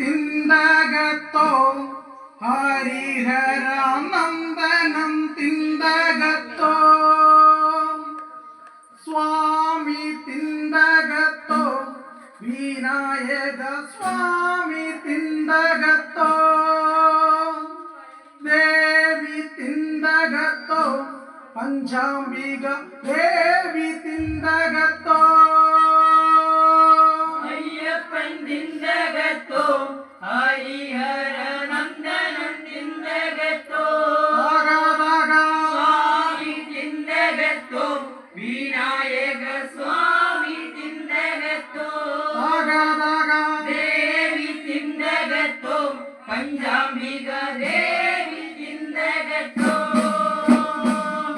തിന്തകത്തോ ഹരിഹരാനന്ദനം തിന്തകത്തോ സ്വാമി തിന്തകത്തോ വിനായക സ്വാമി തിന്തകത്തോ ദേവി തിന്തകത്തോ പഞ്ചാംബിക ദേവി തിന്തകത്തോ അയ്യപ്പൻ തിന്തകത്തോ ഹരിഹരനന്ദനം തിന്തകത്തോ സ്വാമി തിന്തകത്തോ വിനായക സ്വാമി തിന്തകത്തോ ദേവി തിന്തകത്തോ പഞ്ചാംബിക ദേവി തിന്തകത്തോ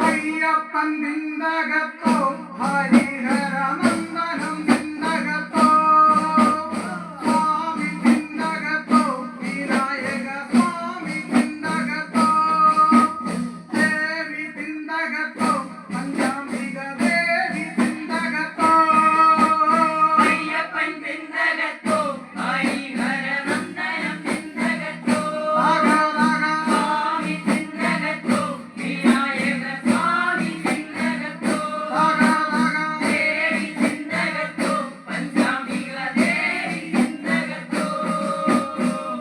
അയ്യപ്പൻ തിന്തകത്തോ ഹരിഹരനന്ദനം തിന്തകത്തോ സ്വാമി തിന്തകത്തോ വിനായക സ്വാമി തിന്തകത്തോ ദേവി തിന്തകത്തോ പഞ്ചാംബിക ദേവി തിന്തകത്തോ അയ്യപ്പൻ തിന്തകത്തോ ഹരിഹരനന്ദനം തിന്തകത്തോ സ്വാമി തിന്തകത്തോ വിനായക സ്വാമി തിന്തകത്തോ ദേവി തിന്തകത്തോ പഞ്ചാംബിക ദേവി തിന്തകത്തോ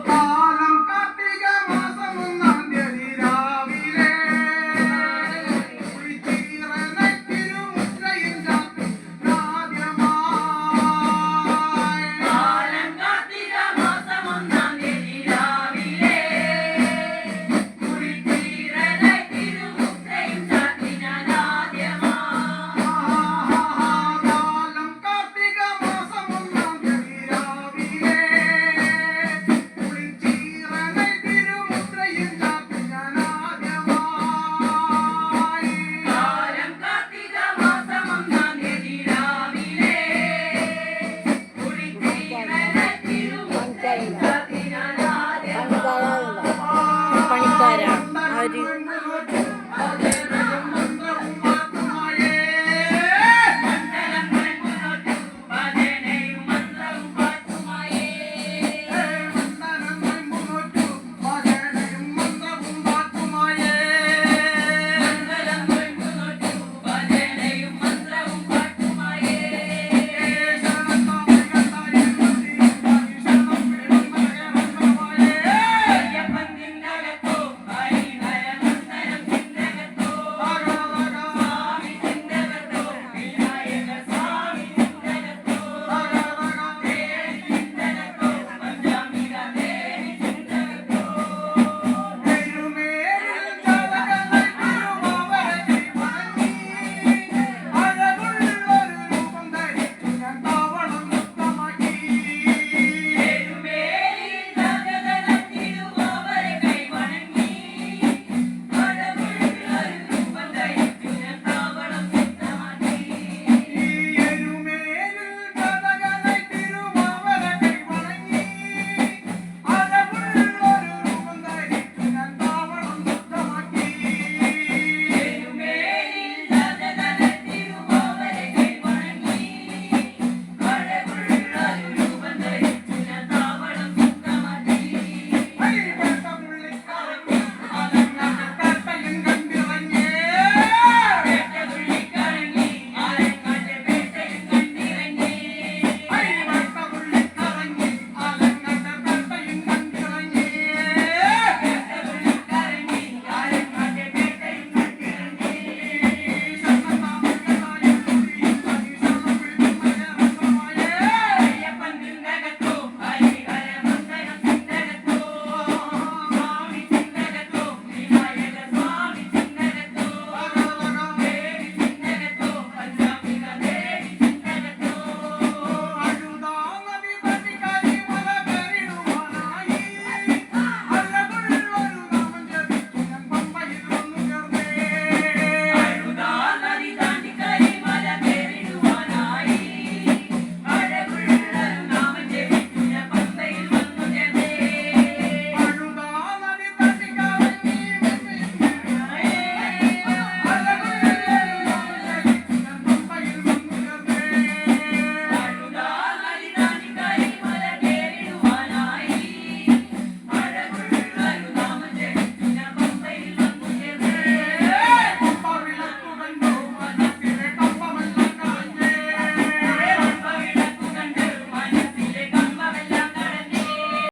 കാലം കാർത്തിക മാസം ഒന്നാം തീയതി രാവിലെ കുളിച്ചീറനെ തിരുമുദ്രയിൽ ചാർത്തി ആദ്യമായി കാലം കാർത്തിക മാസം ഒന്നാം തീയതി രാവിലെ കുളിച്ചീറനെ തിരുമുദ്രയിൽ ചാർത്തി ഞാൻ ആദ്യമായി കാലം കാർത്തിക മാസം ഒന്നാം തീയതി രാവിലെ കുളിച്ചീറനെ തിരുമുദ്രയിൽ ചാർത്തി ഞാൻ ആദ്യമായി കാലം കാർത്തിക മാസം ഒന്നാം തീയതി രാവിലെ കുളിച്ചീറനെ തിരുമുദ്രയിൽ ചാർത്തി ഞാൻ ആദ്യമായി പണിക്കാരാ അവര്